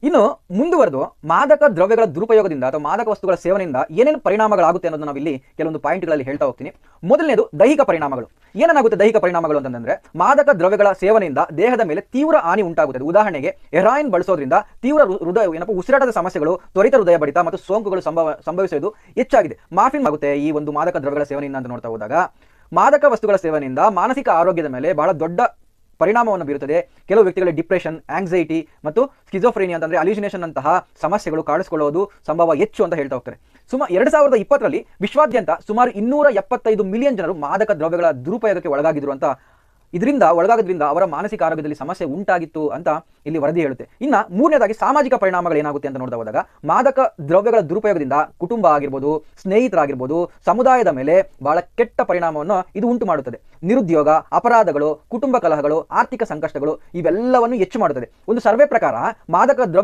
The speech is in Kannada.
ಇನ್ನು ಮುಂದುವರೆದು ಮಾದಕ ದ್ರವ್ಯಗಳ ದುರುಪಯೋಗದಿಂದ ಅಥವಾ ಮಾದಕ ವಸ್ತುಗಳ ಸೇವನೆಯಿಂದ ಏನೇನು ಪರಿಣಾಮಗಳಾಗುತ್ತೆ ಅನ್ನೋದನ್ನ ನಾವು ಇಲ್ಲಿ ಕೆಲವೊಂದು ಪಾಯಿಂಟ್ಗಳಲ್ಲಿ ಹೇಳ್ತಾ ಹೋಗ್ತೀನಿ. ಮೊದಲನೇದು ದೈಹಿಕ ಪರಿಣಾಮಗಳು. ಏನಾಗುತ್ತೆ ದೈಹಿಕ ಪರಿಣಾಮಗಳು ಅಂತಂದ್ರೆ, ಮಾದಕ ದ್ರವ್ಯಗಳ ಸೇವನೆಯಿಂದ ದೇಹದ ಮೇಲೆ ತೀವ್ರ ಹಾನಿ ಉಂಟಾಗುತ್ತದೆ. ಉದಾಹರಣೆಗೆ ಹೆರಾಯಿನ್ ಬಳಸೋದ್ರಿಂದ ತೀವ್ರ ಉಸಿರಾಟದ ಸಮಸ್ಯೆಗಳು, ತ್ವರಿತ ಹೃದಯ ಬಡಿತ ಮತ್ತು ಸೋಂಕುಗಳು ಸಂಭವಿಸುವುದು ಹೆಚ್ಚಾಗಿದೆ. ಮಾಫಿನ್ ಆಗುತ್ತೆ ಈ ಒಂದು ಮಾದಕ ದ್ರವ್ಯಗಳ ಸೇವನೆಯಿಂದ ಅಂತ ನೋಡ್ತಾ ಹೋದಾಗ, ಮಾದಕ ವಸ್ತುಗಳ ಸೇವನೆಯಿಂದ ಮಾನಸಿಕ ಆರೋಗ್ಯದ ಮೇಲೆ ಬಹಳ ದೊಡ್ಡ ಪರಿಣಾಮವನ್ನು ಬೀರುತ್ತದೆ. ಕೆಲವು ವ್ಯಕ್ತಿಗಳಿಗೆ ಡಿಪ್ರೆಷನ್, ಆಂಗ್ಸೈಟಿ ಮತ್ತು ಸ್ಕಿಜೋಫ್ರೇನಿಯಾ ಅಂತಂದ್ರೆ ಅಲ್ಯೂಸಿನೇಷನ್ ಅಂತಹ ಸಮಸ್ಯೆಗಳು ಕಾಣಿಸಿಕೊಳ್ಳುವುದು ಸಂಭವ ಹೆಚ್ಚು ಅಂತ ಹೇಳ್ತಾ ಹೋಗ್ತಾರೆ. 2020 ವಿಶ್ವಾದ್ಯಂತ ಸುಮಾರು 275 ಮಿಲಿಯನ್ ಜನರು ಮಾದಕ ದ್ರವ್ಯಗಳ ದುರುಪಯೋಗಕ್ಕೆ ಒಳಗಾಗಿದ್ರು ಅಂತ, ಒಳಗಾಗೋದ್ರಿಂದ ಅವರ ಮಾನಸಿಕ ಆರೋಗ್ಯದಲ್ಲಿ ಸಮಸ್ಯೆ ಉಂಟಾಗಿತ್ತು ಅಂತ ಇಲ್ಲಿ ವರದಿ ಹೇಳುತ್ತೆ. ಇನ್ನ ಮೂರನೇದಾಗಿ ಸಾಮಾಜಿಕ ಪರಿಣಾಮಗಳು ಏನಾಗುತ್ತೆ ಅಂತ ನೋಡ್ತಾ ಹೋದಾಗ, ಮಾದಕ ದ್ರವ್ಯಗಳ ದುರುಪಯೋಗದಿಂದ ಕುಟುಂಬ ಆಗಿರ್ಬೋದು, ಸ್ನೇಹಿತರಾಗಿರ್ಬೋದು, ಸಮುದಾಯದ ಮೇಲೆ ಬಹಳ ಕೆಟ್ಟ ಪರಿಣಾಮವನ್ನು ಇದು ಉಂಟು ಮಾಡುತ್ತದೆ. ನಿರುದ್ಯೋಗ, ಅಪರಾಧಗಳು, ಕುಟುಂಬ ಕಲಹಗಳು, ಆರ್ಥಿಕ ಸಂಕಷ್ಟಗಳು ಇವೆಲ್ಲವನ್ನು ಹೆಚ್ಚು ಮಾಡುತ್ತದೆ. ಒಂದು ಸರ್ವೆ ಪ್ರಕಾರ ಮಾದಕ ದ್ರವ್ಯ